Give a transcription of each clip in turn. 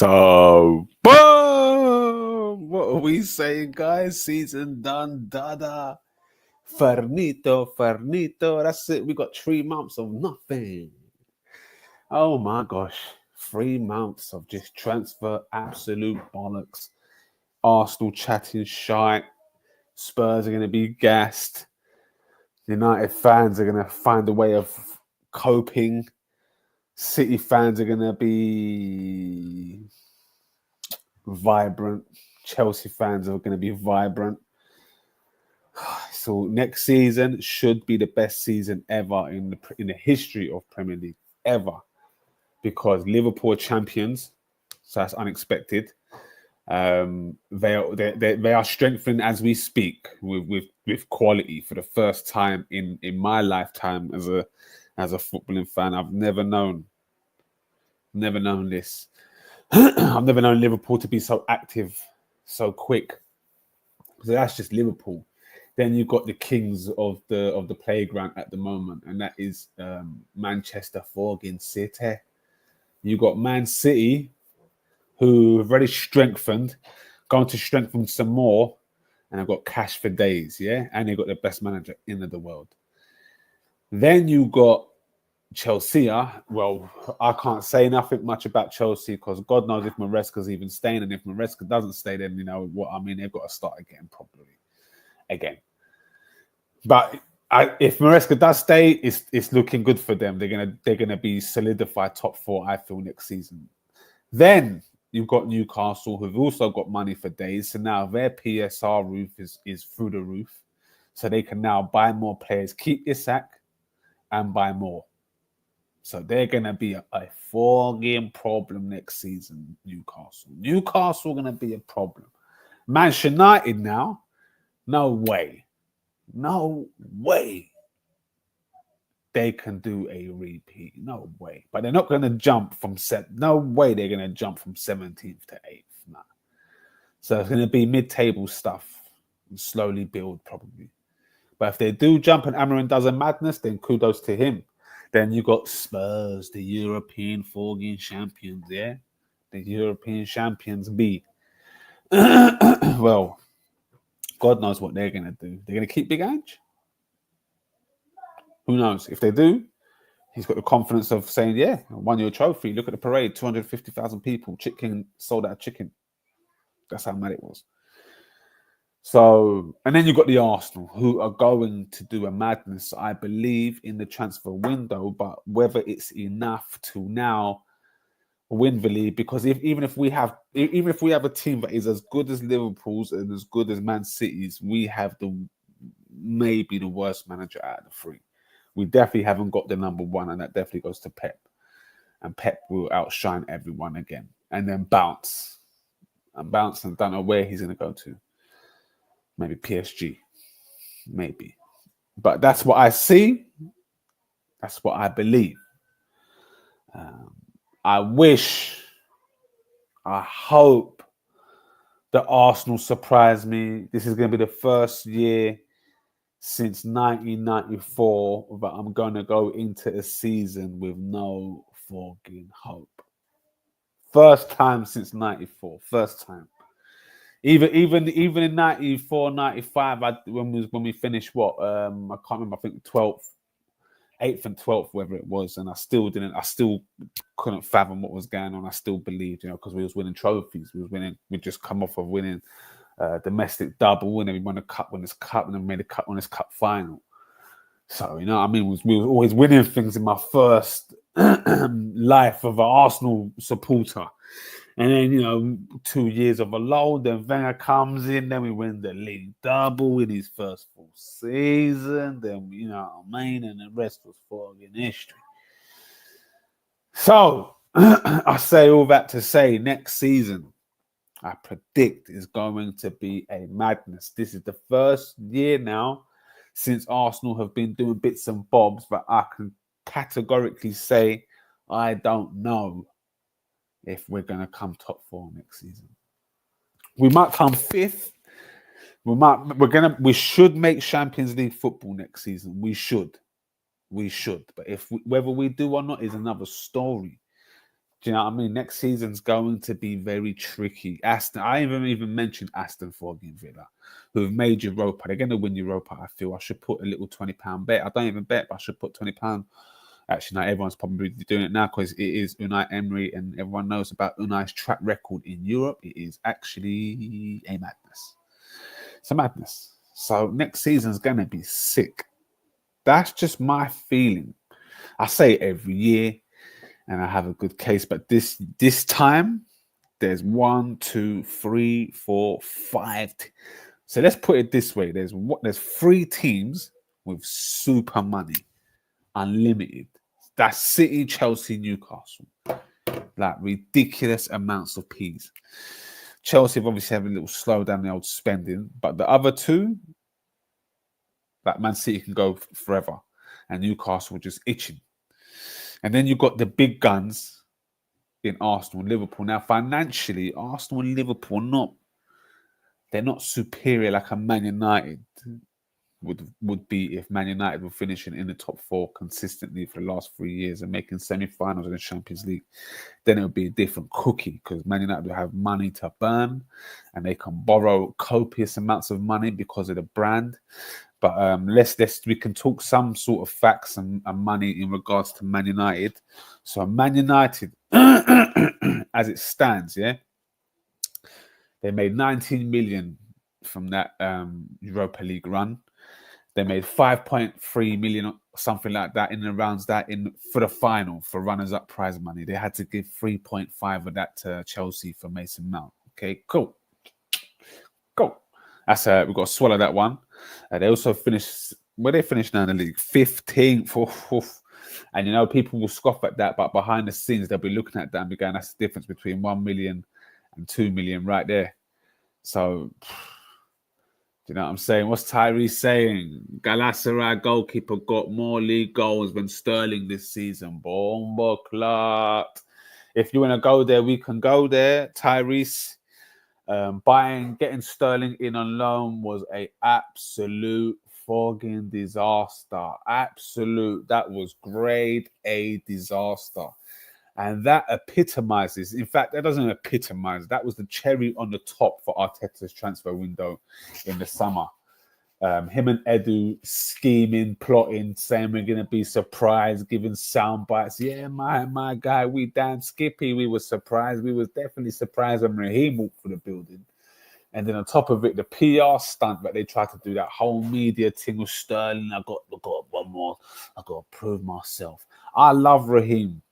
So, boom! What are we saying, guys? Season done, Dadda. Fernito. That's it. We got 3 months of nothing. Oh my gosh. 3 months of just transfer absolute bollocks. Arsenal chatting shite. Spurs are going to be gassed. United fans are going to find a way of coping. City fans are going to be vibrant. Chelsea fans are going to be vibrant. So next season should be the best season ever in the history of Premier League, ever, because Liverpool are champions, so that's unexpected. They are strengthening as we speak with quality for the first time in my lifetime as a footballing fan. I've never known this. I've never known Liverpool to be so active, so quick. So that's just Liverpool. Then you've got the kings of the playground at the moment, and that is Manchester fucking City. You got Man City, who have already strengthened, going to strengthen some more, and I've got cash for days, yeah? And you've got the best manager in the world. Then you got Chelsea. Well, I can't say nothing much about Chelsea because God knows if Maresca's even staying, and if Maresca doesn't stay, then you know what I mean. They've got to start again properly. But if Maresca does stay, it's looking good for them. They're gonna be solidified top 4, I feel, next season. Then you've got Newcastle, who've also got money for days. So now their PSR roof is through the roof. So they can now buy more players, keep Isak, and buy more. So they're gonna be a 4-game problem next season. Newcastle gonna be a problem. Manchester United now, no way they can do a repeat. No way. But they're not going to jump from no way they're going to jump from 17th to 8th. Nah. So it's going to be mid-table stuff and slowly build probably. But if they do jump and Amarin does a madness, then kudos to him. Then you got Spurs, the European 4-game champions, yeah? The European champions B. Well, God knows what they're going to do. They're going to keep Big Ange? Who knows? If they do, he's got the confidence of saying, yeah, I won your trophy. Look at the parade, 250,000 people. Chicken sold out chicken. That's how mad it was. So, and then you've got the Arsenal, who are going to do a madness, I believe, in the transfer window, but whether it's enough to now win the league, because even if we have a team that is as good as Liverpool's and as good as Man City's, we have maybe the worst manager out of the 3. We definitely haven't got the number 1, and that definitely goes to Pep. And Pep will outshine everyone again, and then bounce, and don't know where he's going to go to. Maybe PSG, maybe. But that's what I see. That's what I believe. I hope that Arsenal surprise me. This is going to be the first year since 1994 that I'm going to go into a season with no fucking hope. First time since 94. First time. Even in 94, 95, when we finished I can't remember, I think 12th. 8th and 12th, whether it was, and I still couldn't fathom what was going on. I still believed, because we was winning trophies. We just come off of winning domestic double, and then we won the Winners' Cup, and then made the Winners' Cup final. So, we was always winning things in my first life of an Arsenal supporter. And then, 2 years of a lull, then Wenger comes in, then we win the league double in his first full season, then, and the rest was fucking history. So, I say all that to say, next season, I predict is going to be a madness. This is the first year now since Arsenal have been doing bits and bobs, but I can categorically say I don't know if we're going to come top 4 next season. We might come 5th. We should make Champions League football next season. We should. But whether we do or not is another story. Do you know what I mean? Next season's going to be very tricky. Aston, I haven't even mentioned Aston for Villa, who have made Europa. They're going to win Europa. I feel I should put a little £20 bet. I don't even bet, but I should put £20. Actually, now everyone's probably doing it now because it is Unai Emery, and everyone knows about Unai's track record in Europe. It is actually a madness. It's a madness. So next season's going to be sick. That's just my feeling. I say it every year, and I have a good case, but this time there's 1, 2, 3, 4, 5. So let's put it this way: there's 3 teams with super money, unlimited. That's City, Chelsea, Newcastle. Like ridiculous amounts of P's. Chelsea have obviously had a little slow down the old spending, but the other 2, like Man City can go forever, and Newcastle just itching. And then you've got the big guns in Arsenal and Liverpool. Now, financially, Arsenal and Liverpool they're not superior like a Man United would be if Man United were finishing in the top 4 consistently for the last 3 years and making semi-finals in the Champions League. Then it would be a different cookie because Man United will have money to burn and they can borrow copious amounts of money because of the brand. But we can talk some sort of facts and money in regards to Man United. So Man United, as it stands, yeah, they made 19 million from that Europa League run. They made 5.3 million or something like that in the rounds for the final for runners-up prize money. They had to give 3.5 of that to Chelsea for Mason Mount. Okay, cool. That's we've got to swallow that one. They also finished where they finished now in the league, 15th. And you know, people will scoff at that, but behind the scenes they'll be looking at that and be going, that's the difference between 1 million and 2 million right there. So you know what I'm saying? What's Tyrese saying? Galatasaray goalkeeper got more league goals than Sterling this season. Bomba clot. If you want to go there, we can go there. Tyrese, getting Sterling in on loan was a absolute fucking disaster. That was grade A disaster. And that epitomizes, in fact, that doesn't epitomize, that was the cherry on the top for Arteta's transfer window in the summer. Him and Edu scheming, plotting, saying we're going to be surprised, giving sound bites. Yeah, my guy, we damn Skippy, we were surprised. We was definitely surprised when Raheem walked through the building. And then on top of it, the PR stunt that they tried to do, that whole media thing with Sterling, I got one more. I got to prove myself. I love Raheem.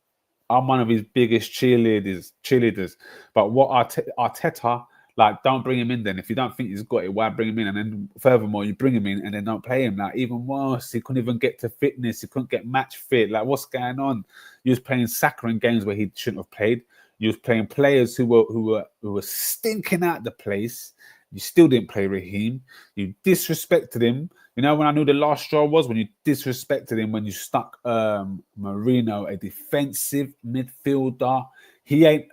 I'm one of his biggest cheerleaders. But what Arteta, like, don't bring him in then. If you don't think he's got it, why bring him in? And then furthermore, you bring him in and then don't play him. Like, even worse, he couldn't even get to fitness. He couldn't get match fit. Like, what's going on? He was playing Saka in games where he shouldn't have played. He was playing players who were stinking out the place. You still didn't play Raheem. You disrespected him. You know, when I knew the last straw was when you disrespected him, when you stuck Marino, a defensive midfielder. He ain't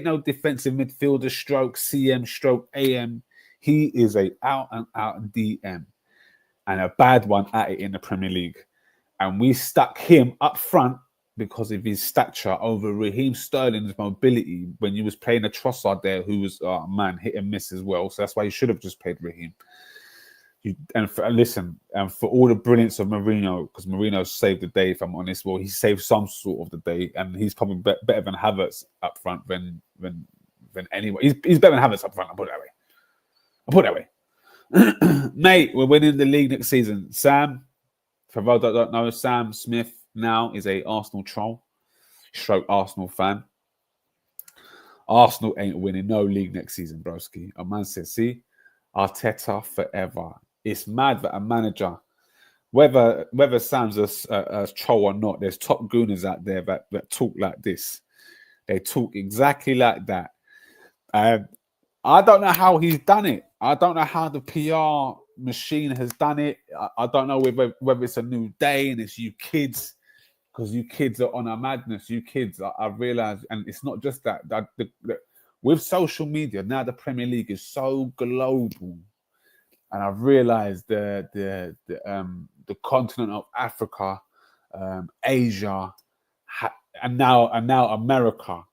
no defensive midfielder stroke CM stroke AM. He is a out and out DM and a bad one at it in the Premier League. And we stuck him up front because of his stature over Raheem Sterling's mobility when you was playing a Trossard there who was, hit and miss as well. So that's why you should have just played Raheem. For all the brilliance of Mourinho, because Mourinho saved the day, if I'm honest, well, he saved some sort of the day, and he's probably better than Havertz up front than anyone. He's better than Havertz up front, I'll put it that way. Mate, we're winning the league next season. Sam, for those that don't know, Sam Smith now is a Arsenal troll, stroke Arsenal fan. Arsenal ain't winning no league next season, broski. A man says, see, Arteta forever. It's mad that a manager, whether Sam's a troll or not, there's top gooners out there that talk like this. They talk exactly like that. I don't know how he's done it. I don't know how the PR machine has done it. I don't know whether it's a new day and it's you kids, because you kids are on a madness. You kids, I realize, and it's not just that. With social media now, the Premier League is so global, and I've realized the continent of Africa, Asia, and now America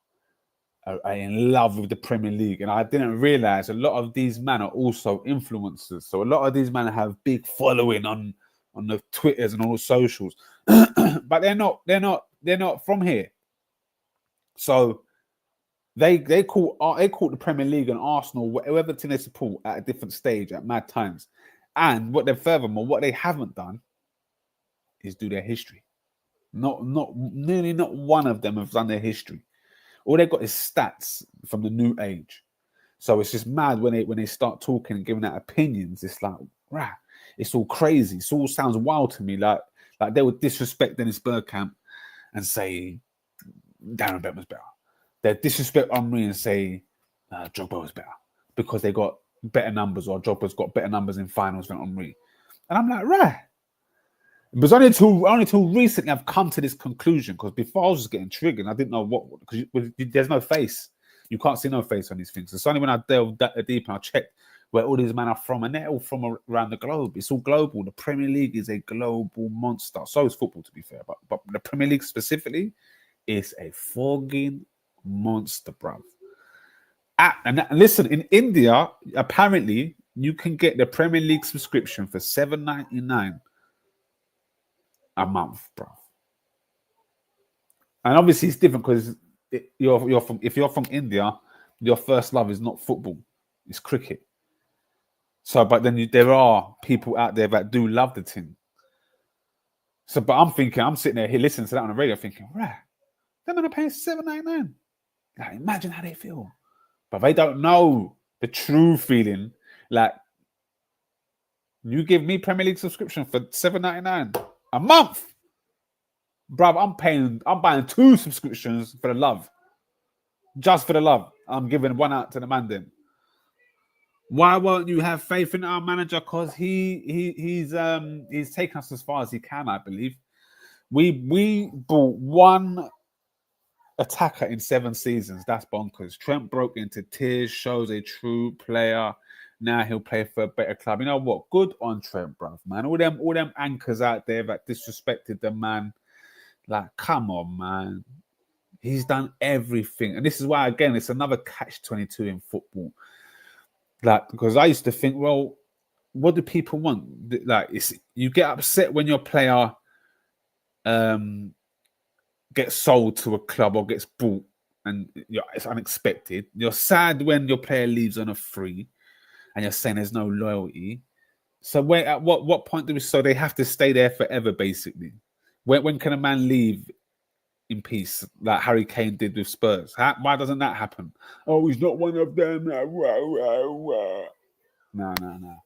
are in love with the Premier League, and I didn't realize a lot of these men are also influencers. So a lot of these men have big following on the Twitters and all the socials, but they're not from here. So they call the Premier League and Arsenal, whatever team they support, at a different stage at mad times. And what they haven't done is do their history. Nearly not one of them have done their history. All they've got is stats from the new age. So it's just mad when they start talking and giving out opinions. It's like, rah, it's all crazy. It all sounds wild to me. Like they would disrespect Dennis Bergkamp and say Darren Bettman's better. They disrespect Henry and say Drogba was better because they got better numbers, or Drogba's got better numbers in finals than Henry. And I'm like, right. It was only until recently I've come to this conclusion, because before I was just getting triggered. I didn't know what, because there's no face. You can't see no face on these things. It's only when I delved deep and I checked where all these men are from, and they're all from around the globe. It's all global. The Premier League is a global monster. So is football, to be fair. But the Premier League specifically is a fogging monster, bruv. And listen, in India, apparently, you can get the Premier League subscription for $7.99 a month, bro. And obviously it's different because if you're from India, your first love is not football, it's cricket. So, but then there are people out there that do love the team. So, but I'm sitting there listening to that on the radio, thinking, right, they're gonna pay $7.99. Like, imagine how they feel, but they don't know the true feeling. Like, you give me Premier League subscription for $7.99 a month, bruv. I'm buying 2 subscriptions for the love, just for the love. I'm giving one out to the man then. Why won't you have faith in our manager? Because he's taken us as far as he can, I believe. We bought one attacker in 7 seasons. That's bonkers. Trent broke into tears, shows a true player. Now he'll play for a better club. You know what? Good on Trent, bruv, man. All them anchors out there that disrespected the man. Like, come on, man. He's done everything. And this is why, again, it's another catch-22 in football. Like, because I used to think, well, what do people want? Like, you get upset when your player gets sold to a club or gets bought and it's unexpected. You're sad when your player leaves on a free and you're saying there's no loyalty. So at what point do we? So they have to stay there forever, basically. When can a man leave in peace, like Harry Kane did with Spurs? Why doesn't that happen? Oh, he's not one of them. No.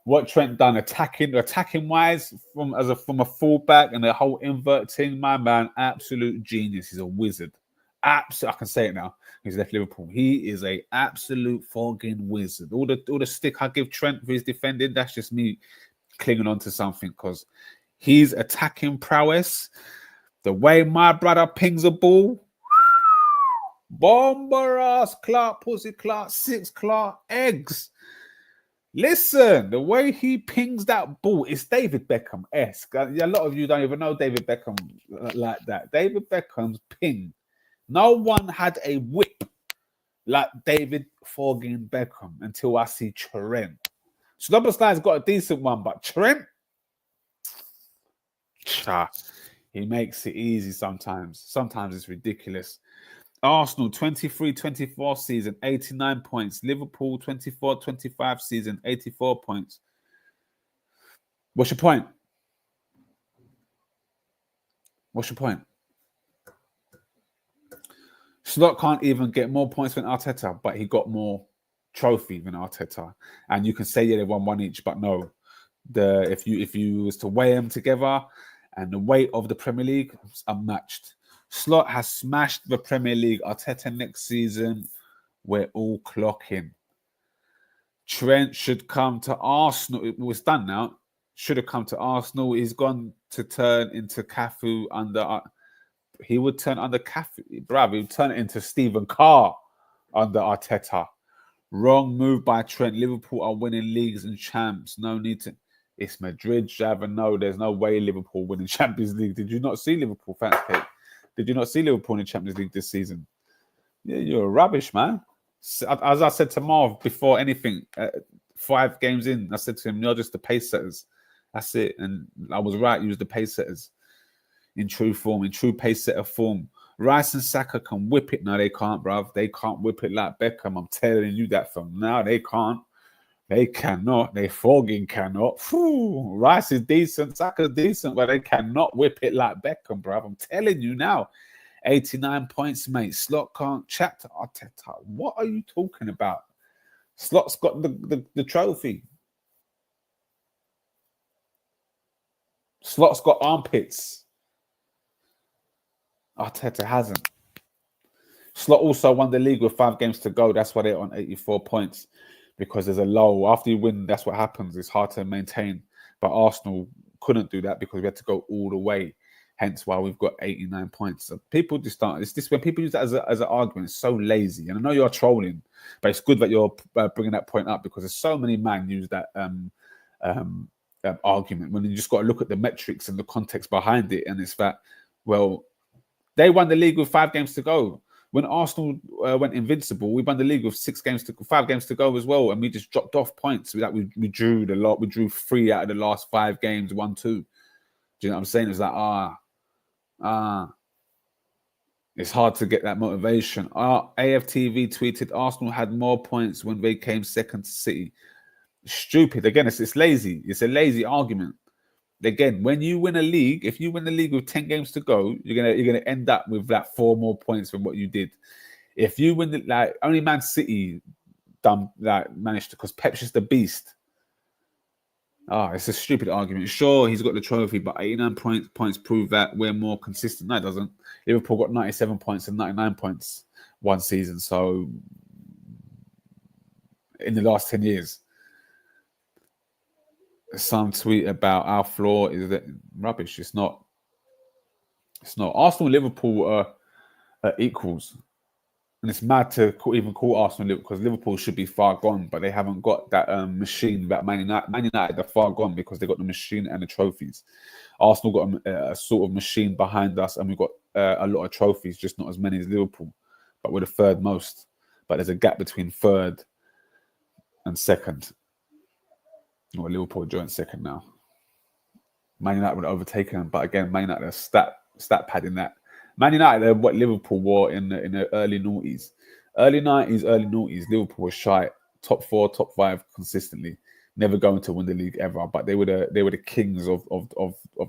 What Trent done, attacking wise, from a fullback and the whole invert thing, my man, absolute genius. He's a wizard. I can say it now. He's left Liverpool. He is a absolute fucking wizard. All the stick I give Trent for his defending, that's just me clinging on to something, because he's attacking prowess. The way my brother pings a ball, bomber ass Clark, pussy Clark, 6 Clark, eggs. Listen, the way he pings that ball is David Beckham-esque. A lot of you don't even know David Beckham like that. David Beckham's ping. No one had a whip like David Forgin Beckham until I see Trent. Slobberstein's got a decent one, but Trent, he makes it easy sometimes. Sometimes it's ridiculous. Arsenal 23-24 season, 89 points. Liverpool 24-25 season, 84 points. What's your point? What's your point? Slot can't even get more points than Arteta, but he got more trophy than Arteta. And you can say, yeah, they won one each, but no. If you was to weigh them together, and the weight of the Premier League is unmatched. Slot has smashed the Premier League. Arteta next season, we're all clocking. Trent should come to Arsenal. It was done now. Should have come to Arsenal. He's gone to turn into Cafu under... He would turn under Cafu. Bruv, he would turn it into Stephen Carr under Arteta. Wrong move by Trent. Liverpool are winning leagues and champs. No need to... It's Madrid, Java. No, there's no way Liverpool winning Champions League. Did you not see Liverpool, fans? Did you not see Liverpool in the Champions League this season? Yeah, you're rubbish, man. As I said to Marv before anything, 5 games in, I said to him, "You're just the pace setters." That's it, and I was right. You was the pace setters in true form, in true pace setter form. Rice and Saka can whip it. No, they can't, bruv. They can't whip it like Beckham. I'm telling you that from now. They can't. They cannot. They fucking cannot. Whew. Rice is decent. Saka's decent, but they cannot whip it like Beckham, bruv. I'm telling you now. 89 points, mate. Slot can't chat to Arteta. What are you talking about? Slot's got the trophy. Slot's got armpits. Arteta hasn't. Slot also won the league with 5 games to go. That's why they're on 84 points, because there's a lull. After you win, that's what happens. It's hard to maintain. But Arsenal couldn't do that because we had to go all the way. Hence why we've got 89 points. So people just start. It's this when people use that as an argument. It's so lazy. And I know you're trolling, but it's good that you're bringing that point up, because there's so many men use that argument when you just got to look at the metrics and the context behind it. And it's that, well, they won the league with 5 games to go. When Arsenal went invincible, we won the league with 5 games to go as well, and we just dropped off points. We drew the lot. We drew 3 out of the last 5 games, 1-2. Do you know what I'm saying? It's like it's hard to get that motivation. AFTV tweeted Arsenal had more points when they came second to City. Stupid. Again, it's lazy. It's a lazy argument. Again, when you win a league, if you win the league with 10 games to go, you're gonna end up with like 4 more points from what you did. If you win only Man City managed to, because Pep's just a beast. It's a stupid argument. Sure, he's got the trophy, but 89 points prove that we're more consistent. No, it doesn't. Liverpool got 97 points and 99 points one season. So in the last 10 years. Some tweet about our flaw is that rubbish. It's not. Arsenal and Liverpool are equals. And it's mad to even call Arsenal, because Liverpool should be far gone, but they haven't got that machine that Man United. Man United are far gone because they got the machine and the trophies. Arsenal got a sort of machine behind us, and we've got a lot of trophies, just not as many as Liverpool. But we're the 3rd most. But there's a gap between 3rd and 2nd. Well, Liverpool are joint 2nd now. Man United would have overtaken them, but again, Man United are stat pad in that. Man United are what Liverpool were in the early noughties. Early 90s, early noughties, Liverpool was shy. Top 4, top 5 consistently. Never going to win the league ever, but they were the kings of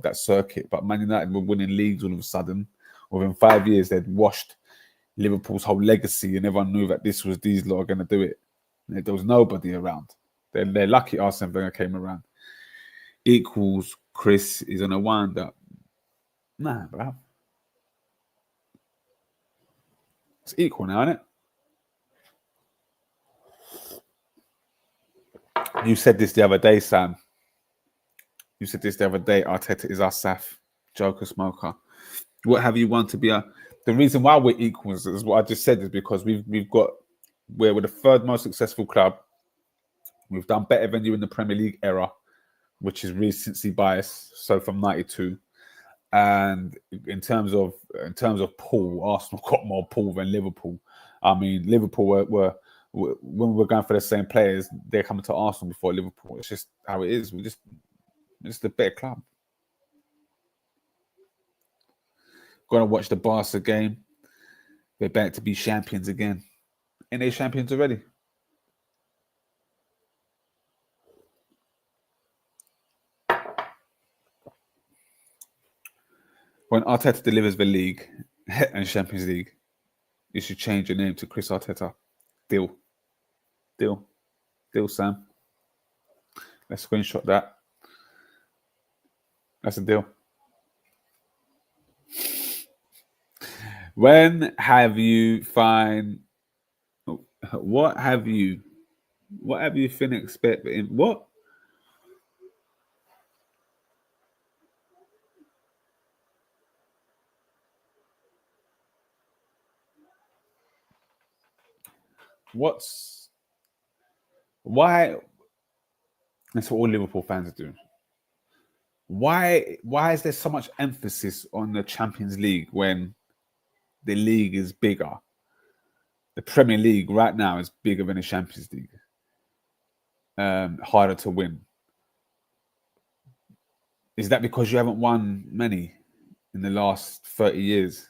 that circuit. But Man United were winning leagues all of a sudden. Within 5 years, they'd washed Liverpool's whole legacy, and everyone knew that these lot are going to do it. There was nobody around. They're lucky Arsene Wenger came around. Equals Chris is on a wind up. Nah, bro. It's equal now, isn't it? You said this the other day, Sam. You said this the other day. Arteta is our Saf, Joker smoker. What have you won to be the reason why we're equals is what I just said, is because we're the 3rd most successful club. We've done better than you in the Premier League era, which is recency bias. So from 92, and in terms of pool, Arsenal got more pool than Liverpool. I mean, Liverpool were when we're going for the same players, they're coming to Arsenal before Liverpool. It's just how it is. We're just a better club. Going to watch the Barca game. They're back to be champions again. And they're champions already. When Arteta delivers the league and Champions League, you should change your name to Chris Arteta. Deal, Sam. Let's screenshot that. That's a deal. What have you been expecting? What? Why? That's what all Liverpool fans are doing. Why is there so much emphasis on the Champions League when the league is bigger. The Premier League right now is bigger than the Champions League. Harder to win. Is that because you haven't won many in the last 30 years?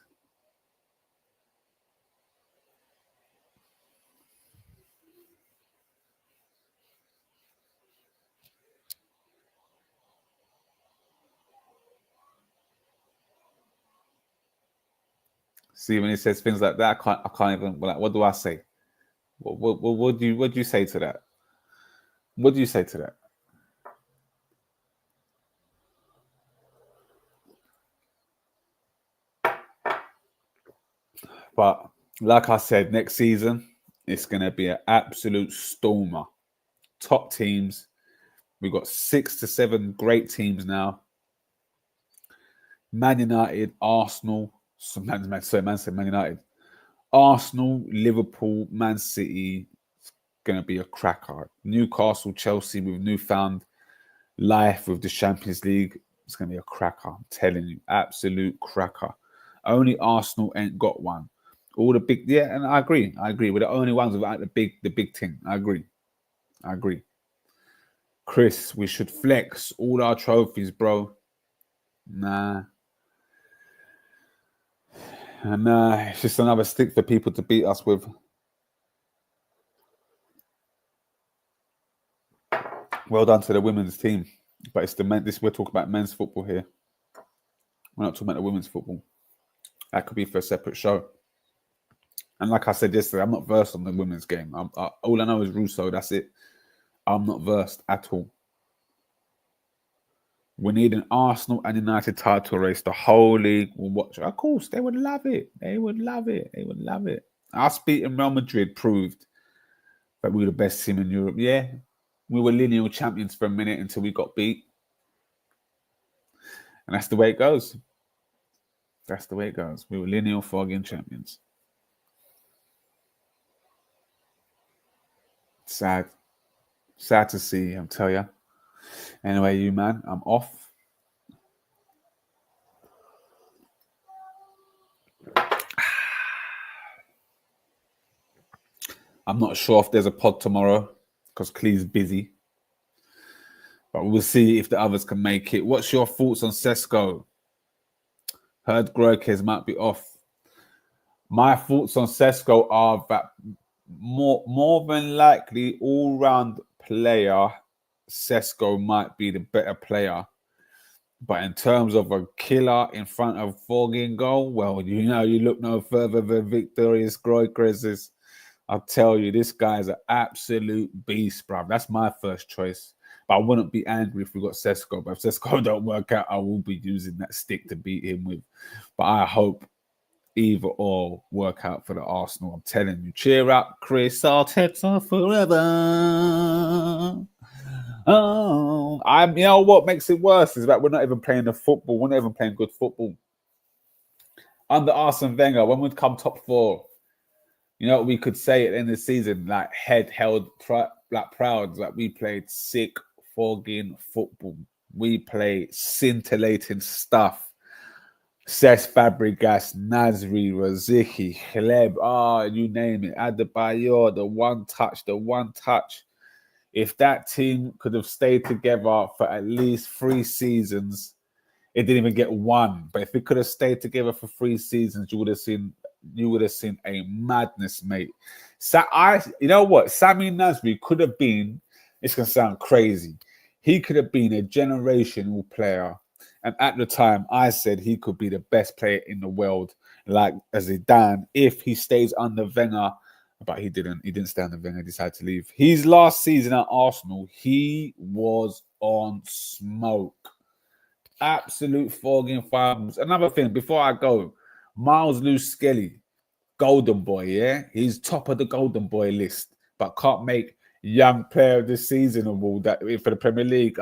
See, when he says things like that, I can't even. Like, what do I say? What do you say to that? What do you say to that? But like I said, next season it's going to be an absolute stormer. Top teams. We've got 6 to 7 great teams now. Man United, Arsenal. Man United. Arsenal, Liverpool, Man City. It's going to be a cracker. Newcastle, Chelsea with newfound life with the Champions League. It's going to be a cracker. I'm telling you, absolute cracker. Only Arsenal ain't got one. All the big, and I agree. We're the only ones without the big thing. I agree. Chris, we should flex all our trophies, bro. Nah. And it's just another stick for people to beat us with. Well done to the women's team. But it's the men. We're talking about men's football here. We're not talking about the women's football. That could be for a separate show. And like I said yesterday, I'm not versed on the women's game. All I know is Russo. That's it. I'm not versed at all. We need an Arsenal and United title race. The whole league will watch. Of course, they would love it. They would love it. Us beating Real Madrid proved that we were the best team in Europe. Yeah, we were lineal champions for a minute until we got beat. And that's the way it goes. We were lineal fogging champions. Sad to see, I'll tell you. Anyway, you man, I'm off. I'm not sure if there's a pod tomorrow because Clee's busy. But we'll see if the others can make it. What's your thoughts on Sesko? Heard Groikes might be off. My thoughts on Sesko are that more than likely all-round player, Sesko might be the better player. But in terms of a killer in front of Forgin goal, well, you look no further than victorious Groikes. I'll tell you, this guy's an absolute beast, bruv. That's my first choice. But I wouldn't be angry if we got Sesko. But if Sesko don't work out, I will be using that stick to beat him with. But I hope either or work out for the Arsenal. I'm telling you. Cheer up, Chris. Arteta forever. Oh, you know what makes it worse is that we're not even playing the football. We're not even playing good football. Under Arsene Wenger, when we'd come top 4, you know what we could say at the end of the season, like head held like proud, like we played sick fogging football. We play scintillating stuff. Cesc Fabregas, Nasri, Rosicky, Hleb, you name it. Adebayor, the one touch. If that team could have stayed together for at least 3 seasons, it didn't even get 1. But if it could have stayed together for 3 seasons, you would have seen a madness, mate. So you know what? Sami Nasri could have been, it's going to sound crazy, he could have been a generational player. And at the time, I said he could be the best player in the world, like Zidane, if he stays under Wenger. But he didn't. He didn't stay under Wenger. He decided to leave. His last season at Arsenal, he was on smoke. Absolute fogging fires. Another thing, before I go, Miles Lewis-Skelly, Golden Boy, yeah? He's top of the Golden Boy list, but can't make Young Player of the Season award that for the Premier League.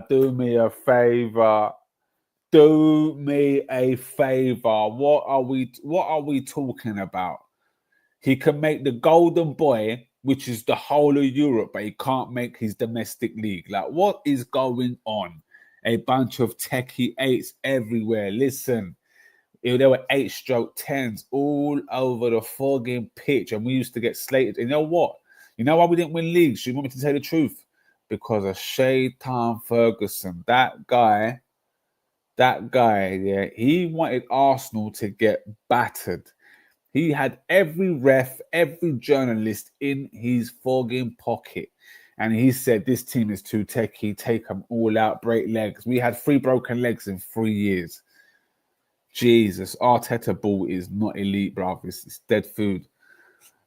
Do me a favour. Do me a favour. What are we talking about? He can make the Golden Boy, which is the whole of Europe, but he can't make his domestic league. Like, what is going on? A bunch of techie eights everywhere. Listen, There were 8-10s all over the fucking pitch, and we used to get slated. And you know what? You know why we didn't win leagues? You want me to tell the truth? Because of Shaitan Ferguson. That guy, yeah, he wanted Arsenal to get battered. He had every ref, every journalist in his fucking pocket. And he said, this team is too techie, take them all out, break legs. We had 3 broken legs in 3 years. Jesus, Arteta ball is not elite, bruv. It's dead food.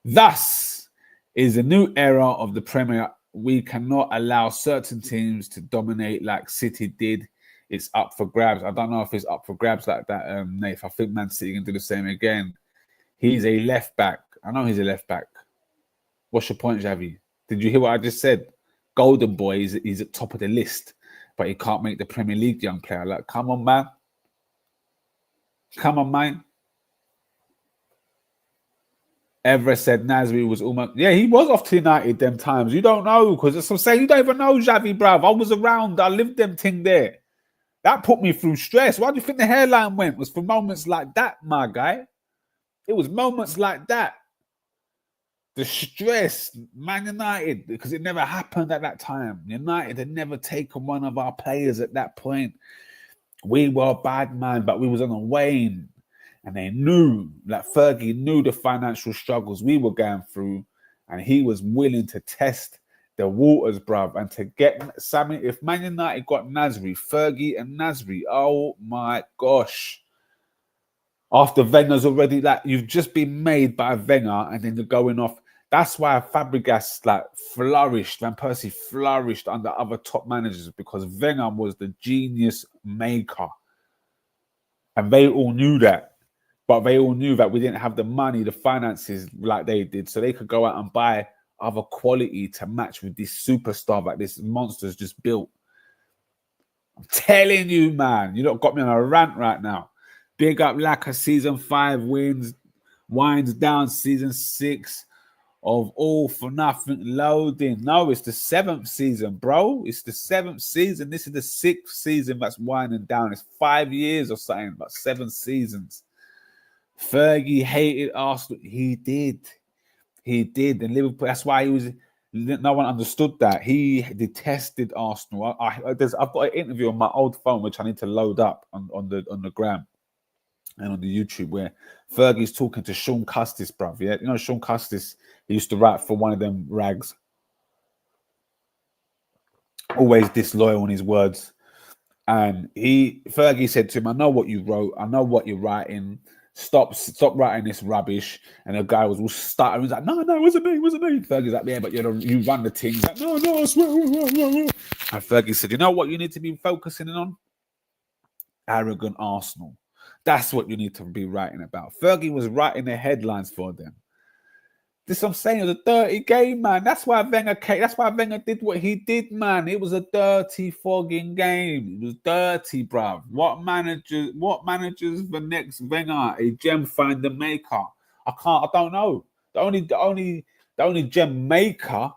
Thus is a new era of the Premier. We cannot allow certain teams to dominate like City did. It's up for grabs. I don't know if it's up for grabs like that, Nath. I think Man City can do the same again. He's a left back. I know he's a left back. What's your point, Xavi? Did you hear what I just said? Golden Boy is at top of the list, but he can't make the Premier League, young player. Like, come on, man. Come on, man. Everest said Nasri was almost... Yeah, he was off to United them times. You don't know, because as I'm saying, you don't even know, Xavi, bruv. I was around. I lived them thing there. That put me through stress. Why do you think the hairline went? It was for moments like that, my guy. It was moments like that. The stress, Man United, because it never happened at that time. United had never taken one of our players at that point. We were bad, man, but we was on a wane. And they knew, like Fergie knew the financial struggles we were going through. And he was willing to test the waters, bruv. And to get Sammy, if Man United got Nasri, Fergie and Nasri, oh my gosh. After Wenger's already, like, you've just been made by Wenger and then you're going off. That's why Fabregas like flourished, Van Persie flourished under other top managers, because Wenger was the genius maker. And they all knew that. But they all knew that we didn't have the money, the finances like they did. So they could go out and buy other quality to match with this superstar that this monster's just built. I'm telling you, man, you lot got me on a rant right now. Big up Laka, season 5 wins, winds down season 6 of All for Nothing loading. No, it's the 7th season, bro. It's the 7th season. This is the 6th season that's winding down. It's 5 years or something, but 7 seasons. Fergie hated Arsenal. He did. And Liverpool, that's why he was... No one understood that. He detested Arsenal. I've got an interview on my old phone, which I need to load up on the gram and on the YouTube, where Fergie's talking to Sean Custis, bruv. Yeah, you know Sean Custis. He used to write for one of them rags. Always disloyal in his words. And Fergie said to him, I know what you wrote. I know what you're writing. Stop writing this rubbish. And the guy was all stuttering. He's like, no, it wasn't me. Fergie's like, yeah, but you run the team. He's like, no, I swear. And Fergie said, you know what you need to be focusing on? Arrogant Arsenal. That's what you need to be writing about. Fergie was writing the headlines for them. This I'm saying, it was a dirty game, man. That's why Wenger came. That's why Wenger did what he did, man. It was a dirty fucking game. It was dirty, bruv. What managers the next Wenger? A gem finder maker? I don't know. The only gem maker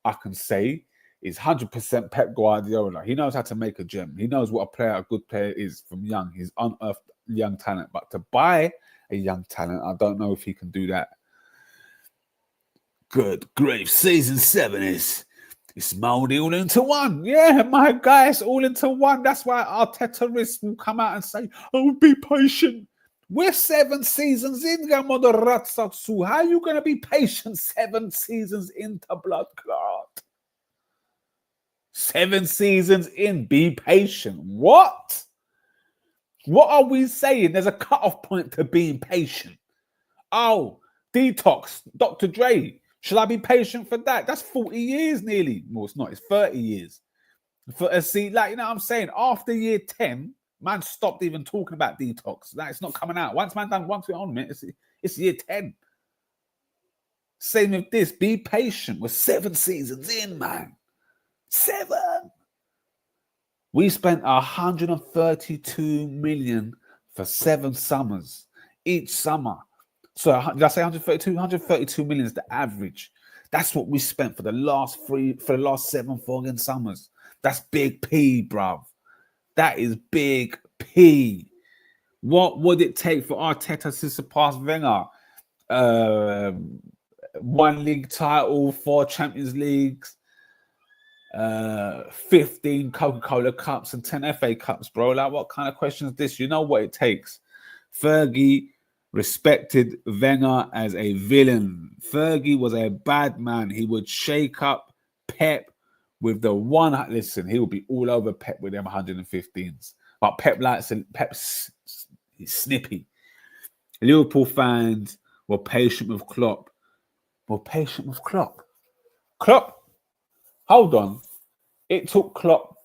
I can say is 100% Pep Guardiola. He knows how to make a gem. He knows what a good player is from young. He's unearthed young talent. But to buy a young talent, I don't know if he can do that. Good grief, season 7 it's molding all into one. Yeah, my guys, all into one. That's why Arteta will come out and say, oh, be patient. We're 7 seasons in, Gamodoratsatsu. How are you going to be patient 7 seasons into blood clot? 7 seasons in, be patient. What? What are we saying? There's a cutoff point to being patient. Oh, Detox, Dr. Dre. Should I be patient for that? That's 40 years nearly. Well, it's not. It's 30 years. See, like, you know what I'm saying? After year 10, man stopped even talking about Detox. Like, it's not coming out. Once we're on it, it's year 10. Same with this. Be patient. We're 7 seasons in, man. 7. We spent 132 million for 7 summers. Each summer. So did I say 132? 132 million is the average. That's what we spent for the last 7 fucking summers. That's big P, bruv. That is big P. What would it take for Arteta to surpass Wenger? One league title, 4 Champions Leagues, 15 Coca-Cola Cups and 10 FA Cups, bro. Like, what kind of question is this? You know what it takes. Fergie respected Wenger as a villain. Fergie was a bad man. He would shake up Pep with the one. Listen, he would be all over Pep with them 115s. But Pep likes and Pep's snippy. Liverpool fans were patient with Klopp. Klopp, hold on. It took Klopp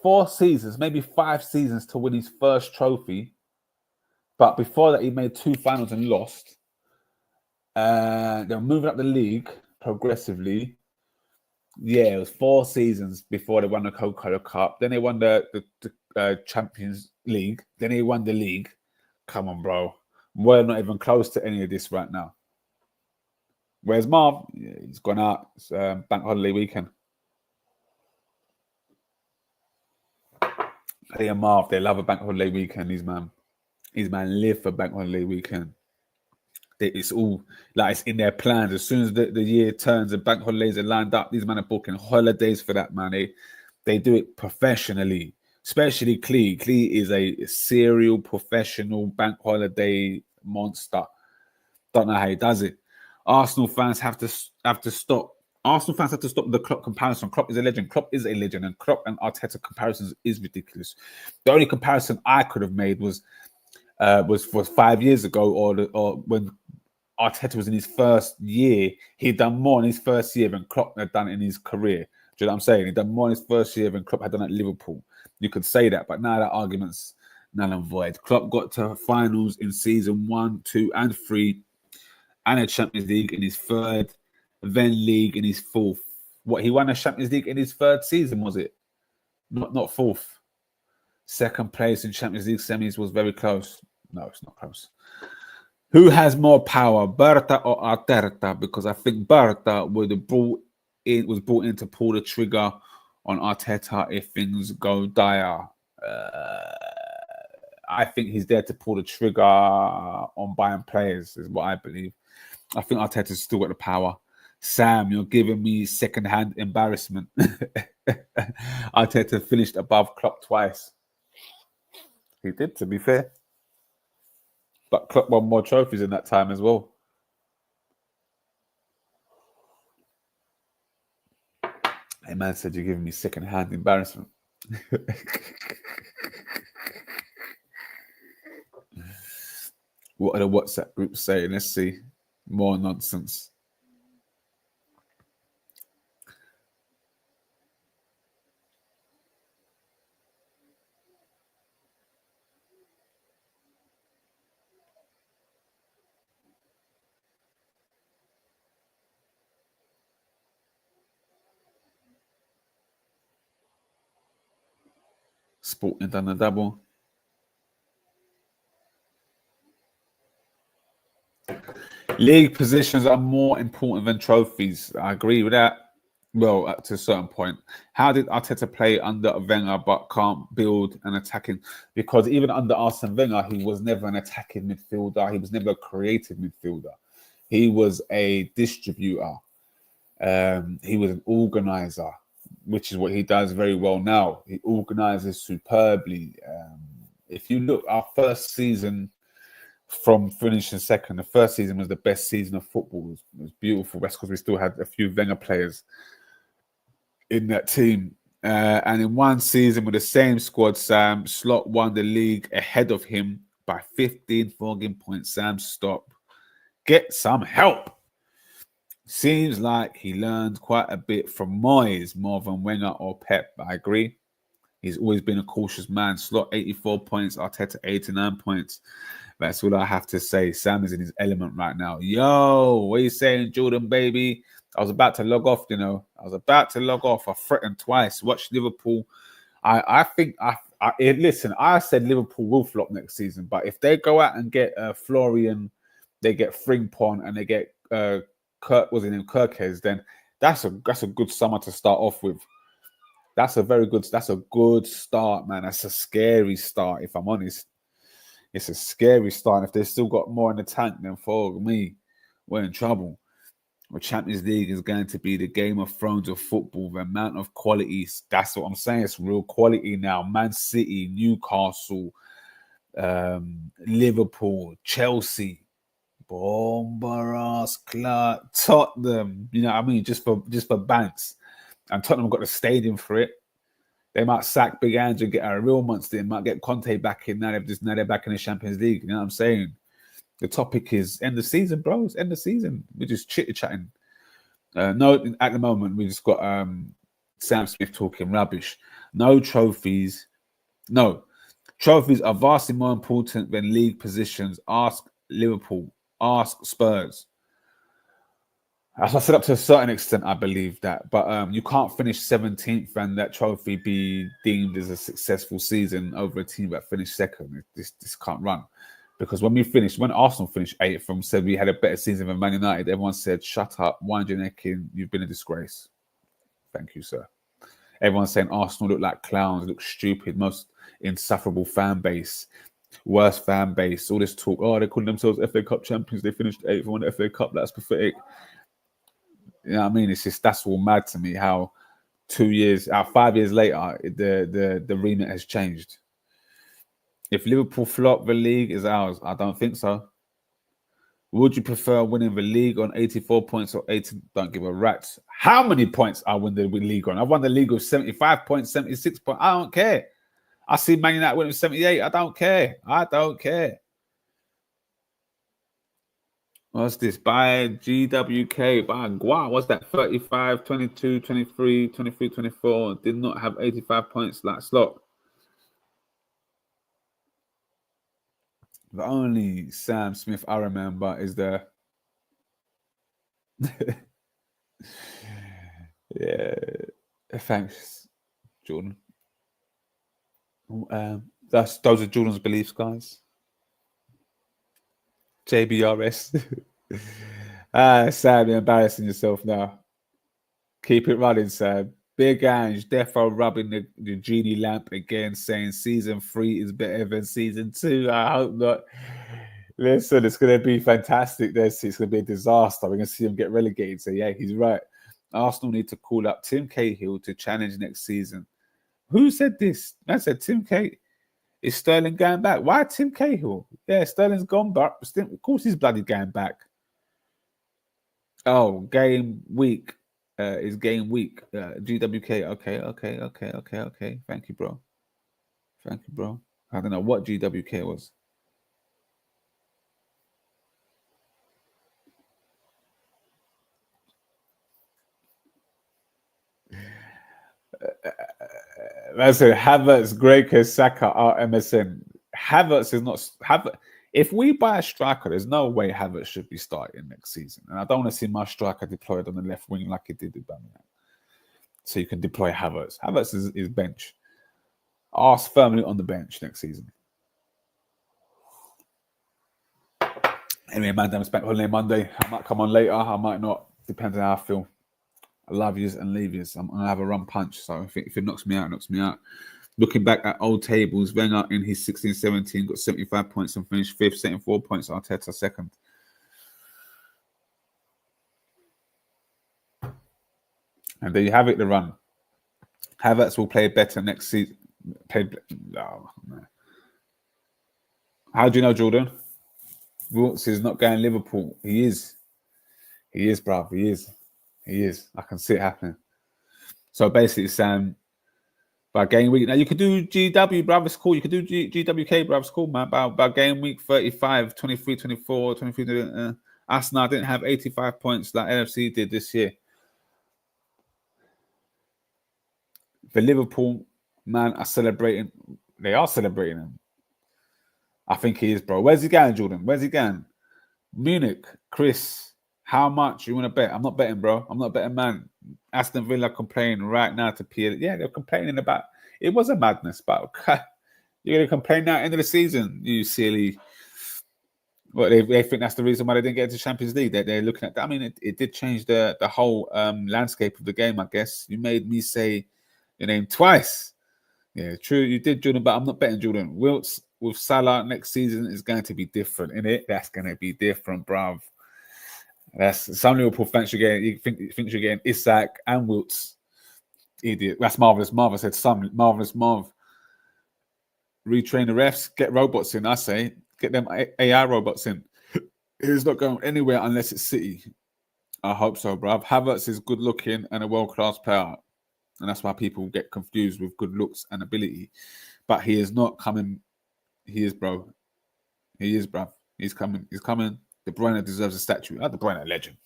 4 seasons, maybe 5 seasons to win his first trophy. But before that, he made 2 finals and lost. They were moving up the league progressively. Yeah, it was 4 seasons before they won the Coca-Cola Cup. Then they won the Champions League. Then they won the league. Come on, bro. We're not even close to any of this right now. Where's Marv? Yeah, he's gone out. It's bank holiday weekend. Hey, Marv, they love a bank holiday weekend. These man live for bank holiday weekend. It's all like it's in their plans. As soon as the year turns and bank holidays are lined up, these men are booking holidays for that, man. They do it professionally, especially Clee. Clee is a serial professional bank holiday monster. Don't know how he does it. Arsenal fans have to stop. Arsenal fans have to stop the Klopp comparison. Klopp is a legend. Klopp is a legend, and Klopp and Arteta comparisons is ridiculous. The only comparison I could have made was for 5 years ago, or when Arteta was in his first year. He'd done more in his first year than Klopp had done in his career. Do you know what I'm saying? He'd done more in his first year than Klopp had done at Liverpool. You could say that, but now that argument's null and void. Klopp got to finals in season 1, 2, and 3, and a Champions League in his 3rd, then league in his 4th. What, he won a Champions League in his 3rd season, was it? Not 4th. 2nd place in Champions League semis was very close. No, it's not close. Who has more power, Berta or Arteta? Because I think Berta was brought in to pull the trigger on Arteta if things go dire. I think he's there to pull the trigger on buying players, is what I believe. I think Arteta's still got the power. Sam, you're giving me second-hand embarrassment. Arteta finished above Klopp twice. He did, to be fair. But Klopp won more trophies in that time as well. Hey, man said you're giving me second-hand embarrassment. What are the WhatsApp groups saying? Let's see. More nonsense. Sporting done a double. League positions are more important than trophies. I agree with that. Well, to a certain point. How did Arteta play under Wenger but can't build an attacking? Because even under Arsene Wenger, he was never an attacking midfielder. He was never a creative midfielder. He was a distributor. He was an organizer, which is what he does very well now. He organizes superbly. If you look, our first season from finishing second, the first season was the best season of football. It was beautiful. That's because we still had a few Wenger players in that team. And in one season with the same squad, Sam, Slot won the league ahead of him by 15 fucking points. Sam, stop. Get some help. Seems like he learned quite a bit from Moyes more than Wenger or Pep. I agree. He's always been a cautious man. Slot 84 points, Arteta 89 points. That's all I have to say. Sam is in his element right now. Yo, what are you saying, Jordan, baby? I was about to log off, you know. I threatened twice. Watch Liverpool. Listen, I said Liverpool will flop next season, but if they go out and get Florian, they get Frimpong, and they get Kirkes, then that's a good summer to start off with. That's a good start, man. That's a scary start, if I'm honest. It's a scary start. If they've still got more in the tank, then for me, we're in trouble. The Champions League is going to be the Game of Thrones of football. The amount of quality, that's what I'm saying. It's real quality now. Man City, Newcastle, Liverpool, Chelsea, Bombaras, Clark, Tottenham. You know what I mean? Just for banks. And Tottenham got the stadium for it. They might sack Big Andrew and get a real monster. They might get Conte back in. Now they're back in the Champions League. You know what I'm saying? The topic is end the season, bro. It's end the season. We're just chit-chatting. No, at the moment, we just got Sam Smith talking rubbish. No trophies. No. Trophies are vastly more important than league positions. Ask Liverpool. Ask Spurs. As I said, up to a certain extent, I believe that. But you can't finish 17th and that trophy be deemed as a successful season over a team that finished second. This can't run. Because when Arsenal finished 8th and said we had a better season than Man United, everyone said, shut up, wind your neck in, you've been a disgrace. Thank you, sir. Everyone's saying Arsenal look like clowns, look stupid, most insufferable fan base, worst fan base, all this talk, they call themselves FA Cup champions, they finished 8th and won the FA Cup, that's pathetic. You know what I mean? It's just, that's all mad to me how 5 years later, the remit has changed. If Liverpool flop, the league is ours. I don't think so. Would you prefer winning the league on 84 points or 80? Don't give a rat's how many points I win the league on. I've won the league with 75 points, 76 points. I don't care. I see Man United winning with 78. I don't care. What's this? By GWK, by Gua. What's that? 35, 22, 23, 23, 24. Did not have 85 points like Slot. The only Sam Smith I remember is the yeah. Thanks, Jordan. Those are Jordan's beliefs, guys. JBRS. Sam, you're embarrassing yourself now. Keep it running, Sam. Big Ange, defo rubbing the genie lamp again, saying season 3 is better than season 2. I hope not. Listen, it's going to be fantastic. It's going to be a disaster. We're going to see him get relegated. So, yeah, he's right. Arsenal need to call up Tim Cahill to challenge next season. Who said this? I said Tim Cahill. Is Sterling going back? Why Tim Cahill? Yeah, Sterling's gone back. Of course he's bloody going back. Oh, game week. Is game week. GWK. Okay. Thank you, bro. I don't know what GWK was. That's it. Havertz, Greg, Saka are MSN. Havertz is not Havertz. If we buy a striker, there's no way Havertz should be starting next season. And I don't want to see my striker deployed on the left wing like he did with Birmingham. So you can deploy Havertz. Havertz is bench. Arse firmly on the bench next season. Anyway, man, I'm spent holiday Monday. I might come on later. I might not. Depends on how I feel. I love yous and leave yous. I'm going to have a run punch. So if it knocks me out, it knocks me out. Looking back at old tables, Wenger in his 16-17 got 75 points and finished 5th, 74 points. Arteta 2nd. And there you have it, the run. Havertz will play better next season. No, man. How do you know, Jordan? Wilts is not going Liverpool. He is. He is, bruv. He is. I can see it happening. So basically, Sam, by game week, now you could do GW, bruv, it's cool. You could do GWK, bruv, it's cool, man. By game week 35, 23, 24, 23, Arsenal didn't have 85 points like NFC did this year. The Liverpool man are celebrating. They are celebrating him. I think he is, bro. Where's he going, Jordan? Where's he going? Munich, Chris. How much you want to bet? I'm not betting, bro. I'm not betting, man. Aston Villa complaining right now to Pierre. Yeah, they're complaining about it was a madness, but you're going to complain now at the end of the season, you silly. Well, they think that's the reason why they didn't get into Champions League. They're looking at that. I mean, it did change the whole landscape of the game, I guess. You made me say Your name twice. Yeah, true. You did, Jordan, but I'm not betting Jordan. Wilts with Salah next season is going to be different, innit? That's going to be different, bruv. That's some Liverpool fans you're getting. You think you're getting Isak and Wilts. Idiot. That's marvelous. Marv. I said some marvelous Marv. Retrain the refs. Get robots in. I say get them AI robots in. It's not going anywhere unless it's City. I hope so, bruv. Havertz is good looking and a world class player, and that's why people get confused with good looks and ability. But he is not coming. He is, bro. He is, bruv. He's coming. He's coming. De Bruyne deserves a statue. De Bruyne, legend.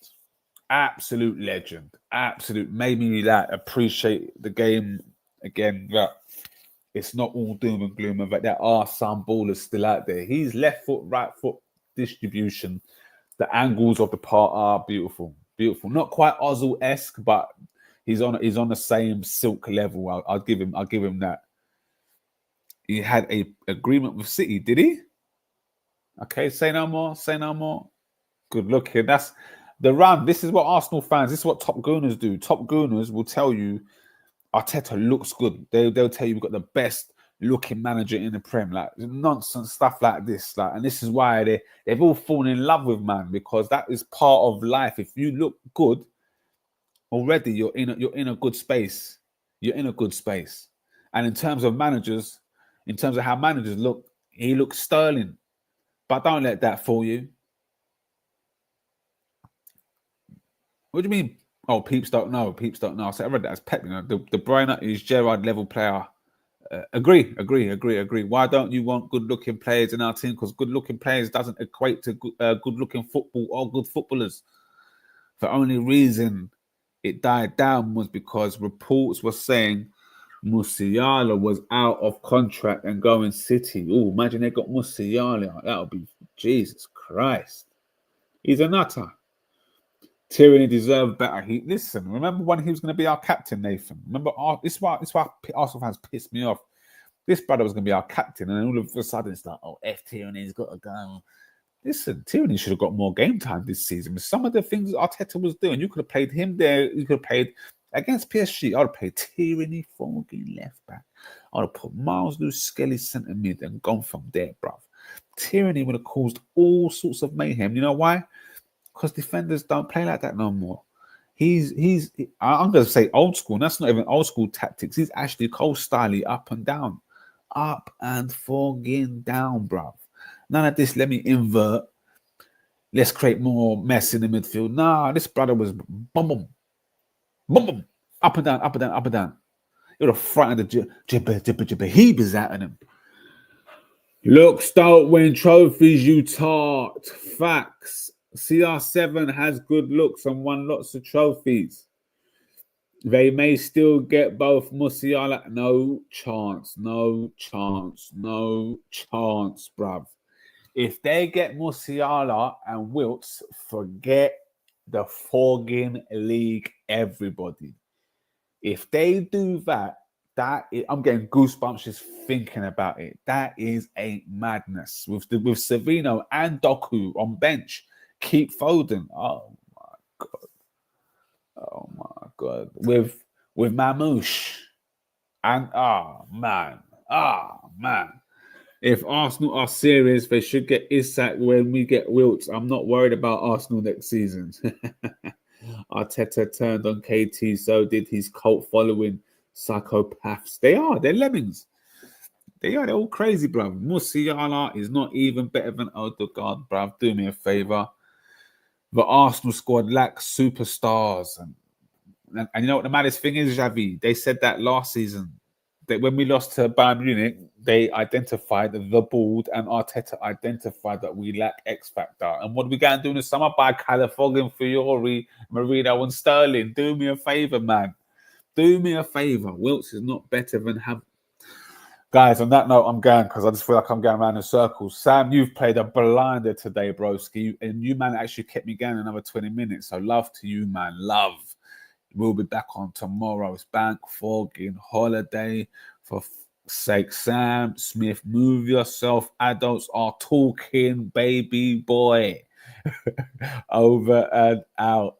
Absolute legend. Absolute. Made me that appreciate the game again. That it's not all doom and gloom, and that there are some ballers still out there. He's left foot, right foot distribution. The angles of the part are beautiful. Beautiful. Not quite Ozil-esque, but he's on the same silk level. I'll give him that. He had a agreement with City, did he? Okay, say no more. Say no more. Good looking. That's the run. This is what Arsenal fans. This is what Top Gooners do. Top Gooners will tell you Arteta looks good. They'll tell you we've got the best looking manager in the Prem. Like nonsense stuff like this. Like, and this is why they've all fallen in love with man, because that is part of life. If you look good, already you're in a good space. You're in a good space. And in terms of managers, in terms of how managers look, he looks sterling. But don't let that fool you. What do you mean? Oh, peeps don't know. Peeps don't know. I read that as Pep. You know, De Bruyne is Gerrard level player. Agree. Why don't you want good-looking players in our team? Because good-looking players doesn't equate to good-looking football or good footballers. The only reason it died down was because reports were saying Musiala was out of contract and going City. Oh, imagine they got Musiala. That would be Jesus Christ. He's a nutter. Tierney deserved better. Listen. Remember when he was going to be our captain, Nathan? Remember, this is why Arsenal fans pissed me off. This brother was going to be our captain, and then all of a sudden it's like, oh, Tierney's got to go. Listen, Tierney should have got more game time this season. Some of the things Arteta was doing, you could have played him there. You could have played against PSG. I would have played Tierney fucking left back. I would have put Miles Lewis Skelly centre mid and gone from there, bruv. Tierney would have caused all sorts of mayhem. You know why? Because defenders don't play like that no more. I'm going to say old school. And that's not even old school tactics. He's actually Cole Styley up and down. Up and fucking down, bruv. None of this, let me invert. Let's create more mess in the midfield. Nah, this brother was boom, up and down. He would have frightened the jibber-heebers out of him. Looks don't win trophies, you tart. Facts. CR7 has good looks and won lots of trophies. They may still get both Musiala. No chance, bruv. If they get Musiala and Wilts, forget the fucking league, everybody. If they do that, I'm getting goosebumps just thinking about it. That is a madness. With Savino and Doku on bench, keep Foden. Oh my god. With Mamouche. And man. If Arsenal are serious, they should get Isak when we get Wilts. I'm not worried about Arsenal next season. Arteta turned on KT, so did his cult following psychopaths. They're lemmings. They're all crazy, bruv. Musiala is not even better than Odegaard, bruv. Do me a favour. The Arsenal squad lacks superstars. And you know what the maddest thing is, Xavi? They said that last season. That when we lost to Bayern Munich, they identified the board, and Arteta identified that we lack X factor. And what are we going to do in the summer? Buy Califogan, Fiore, Marino, and Sterling. Do me a favour, man. Do me a favour. Wilts is not better than Guys, on that note, I'm going because I just feel like I'm going around in circles. Sam, you've played a blinder today, broski. And you, man, actually kept me going another 20 minutes. So love to you, man. Love. We'll be back on tomorrow. It's bank fucking holiday. For sake, Sam Smith, move yourself. Adults are talking, baby boy. Over and out.